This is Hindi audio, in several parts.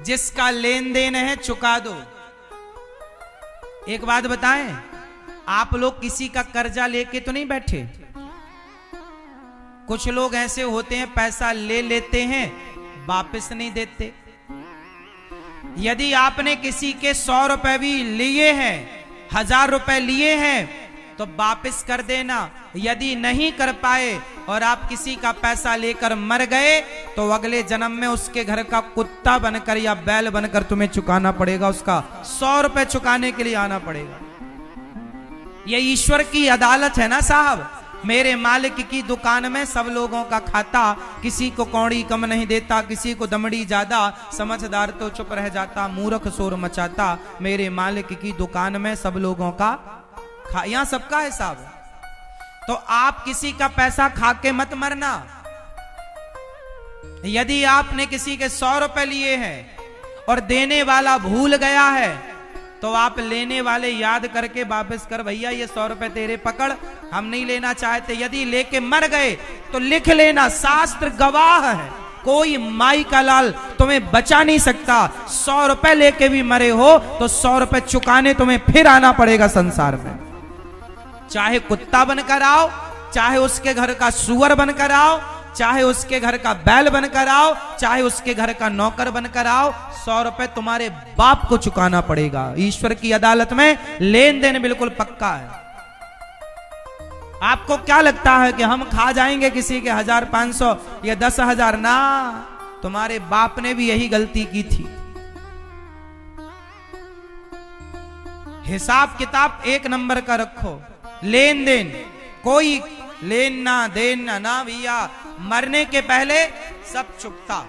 जिसका लेन देन है चुका दो। एक बात बताएं, आप लोग किसी का कर्जा लेके तो नहीं बैठे। कुछ लोग ऐसे होते हैं पैसा ले लेते हैं वापस नहीं देते। यदि आपने किसी के 100 रुपए भी लिए हैं, 1000 रुपए लिए हैं तो वापस कर देना। यदि नहीं कर पाए और आप किसी का पैसा लेकर मर गए तो अगले जन्म में उसके घर का कुत्ता बनकर या बैल बनकर तुम्हें चुकाना पड़ेगा। उसका 100 रुपए चुकाने के लिए आना पड़ेगा। ये ईश्वर की अदालत है ना साहब। मेरे मालिक की दुकान में सब लोगों का खाता, किसी को कौड़ी कम नहीं देता, किसी को दमड़ी ज्यादा, समझदार तो चुप रह जाता, मूर्ख शोर मचाता। मेरे मालिक की दुकान में सब लोगों का यहां सबका हिसाब है। तो आप किसी का पैसा खा के मत मरना। यदि आपने किसी के 100 रुपए लिए हैं और देने वाला भूल गया है तो आप लेने वाले याद करके वापस कर, भैया ये 100 रुपए तेरे पकड़, हम नहीं लेना चाहते। यदि लेके मर गए तो लिख लेना, शास्त्र गवाह है, कोई माई का लाल तुम्हें बचा नहीं सकता। 100 रुपए लेके भी मरे हो तो 100 रुपए चुकाने तुम्हें फिर आना पड़ेगा संसार में। चाहे कुत्ता बनकर आओ, चाहे उसके घर का सुअर बनकर आओ, चाहे उसके घर का बैल बनकर आओ, चाहे उसके घर का नौकर बनकर आओ, 100 रुपए तुम्हारे बाप को चुकाना पड़ेगा। ईश्वर की अदालत में लेन देन बिल्कुल पक्का है। आपको क्या लगता है कि हम खा जाएंगे किसी के 1500 या 10,000? ना, तुम्हारे बाप ने भी यही गलती की थी। हिसाब किताब 1 नंबर का रखो। लेन देन कोई लेना देना ना भैया। मरने के पहले सब चुकता,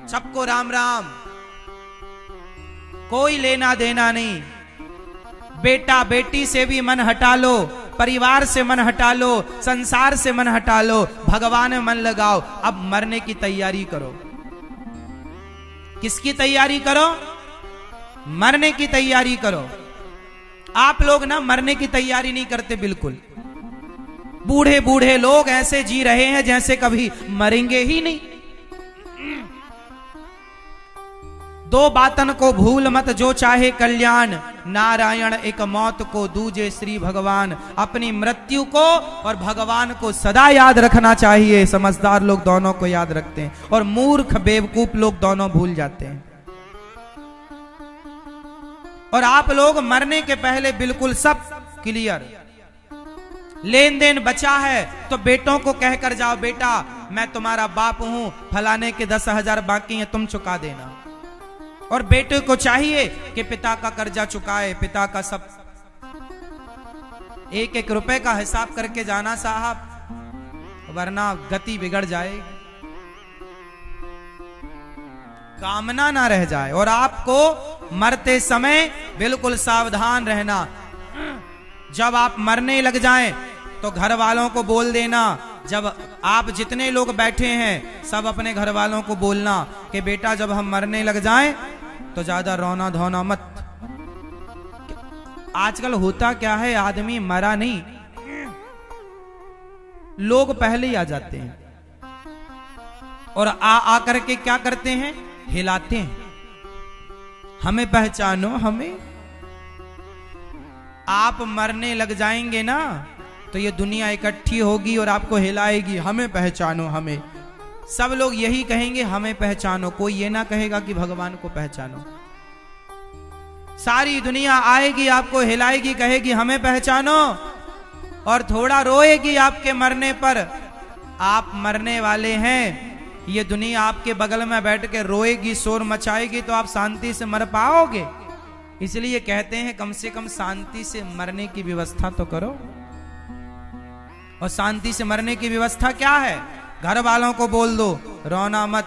सबको राम राम, कोई लेना देना नहीं। बेटा बेटी से भी मन हटा लो, परिवार से मन हटा लो, संसार से मन हटा लो, भगवान में मन लगाओ। अब मरने की तैयारी करो। किसकी तैयारी करो? मरने की तैयारी करो। आप लोग ना मरने की तैयारी नहीं करते बिल्कुल। बूढ़े बूढ़े लोग ऐसे जी रहे हैं जैसे कभी मरेंगे ही नहीं। 2 बातन को भूल मत जो चाहे कल्याण, नारायण एक मौत को दूजे श्री भगवान। अपनी मृत्यु को और भगवान को सदा याद रखना चाहिए। समझदार लोग दोनों को याद रखते हैं और मूर्ख बेवकूफ लोग दोनों भूल जाते हैं। और आप लोग मरने के पहले बिल्कुल सब क्लियर। लेन देन बचा है तो बेटों को कहकर जाओ, बेटा मैं तुम्हारा बाप हूं, फलाने के 10,000 बाकी हैं, तुम चुका देना। और बेटे को चाहिए कि पिता का कर्जा चुकाए, पिता का सब 1-1 रुपए का हिसाब करके जाना साहब, वरना गति बिगड़ जाएगी, कामना ना रह जाए। और आपको मरते समय बिल्कुल सावधान रहना। जब आप मरने लग जाएं तो घर वालों को बोल देना, जब आप जितने लोग बैठे हैं सब अपने घर वालों को बोलना कि बेटा जब हम मरने लग जाएं तो ज्यादा रोना धोना मत। आजकल होता क्या है, आदमी मरा नहीं, लोग पहले ही आ जाते हैं और आ करके क्या करते हैं, हिलाते हैं, हमें पहचानो हमें। आप मरने लग जाएंगे ना तो ये दुनिया इकट्ठी होगी और आपको हिलाएगी, हमें पहचानो हमें। सब लोग यही कहेंगे हमें पहचानो, कोई ये ना कहेगा कि भगवान को पहचानो। सारी दुनिया आएगी, आपको हिलाएगी, कहेगी हमें पहचानो, और थोड़ा रोएगी आपके मरने पर। आप मरने वाले हैं, ये दुनिया आपके बगल में बैठ के रोएगी, शोर मचाएगी, तो आप शांति से मर पाओगे? इसलिए कहते हैं कम से कम शांति से मरने की व्यवस्था तो करो। और शांति से मरने की व्यवस्था क्या है? घर वालों को बोल दो रोना मत,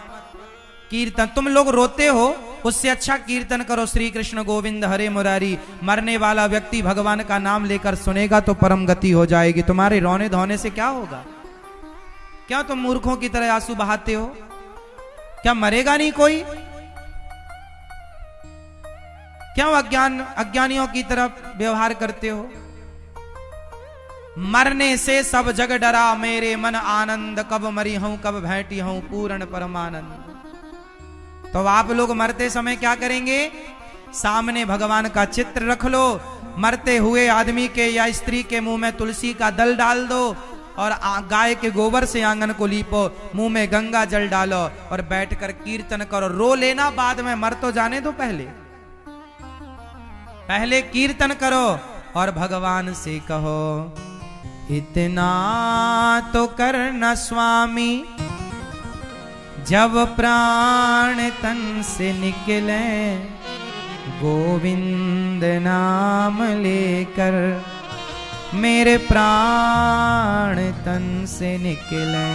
कीर्तन। तुम लोग रोते हो, उससे अच्छा कीर्तन करो, श्री कृष्ण गोविंद हरे मुरारी। मरने वाला व्यक्ति भगवान का नाम लेकर सुनेगा तो परम गति हो जाएगी। तुम्हारे रोने धोने से क्या होगा? क्या तुम मूर्खों की तरह आंसू बहाते हो? क्या मरेगा नहीं कोई? क्यों अज्ञानियों की तरफ व्यवहार करते हो? मरने से सब जग डरा, मेरे मन आनंद, कब मरी हूं कब भेंटी हूं पूर्ण परमानंद। तो आप लोग मरते समय क्या करेंगे? सामने भगवान का चित्र रख लो, मरते हुए आदमी के या स्त्री के मुंह में तुलसी का दल डाल दो और गाय के गोबर से आंगन को लीपो, मुंह में गंगा जल डालो और बैठकर कीर्तन करो। रो लेना बाद में, मर तो जाने दो, पहले कीर्तन करो और भगवान से कहो इतना तो करना स्वामी, जब प्राण तन से निकले गोविंद नाम लेकर, मेरे प्राण तन से निकले।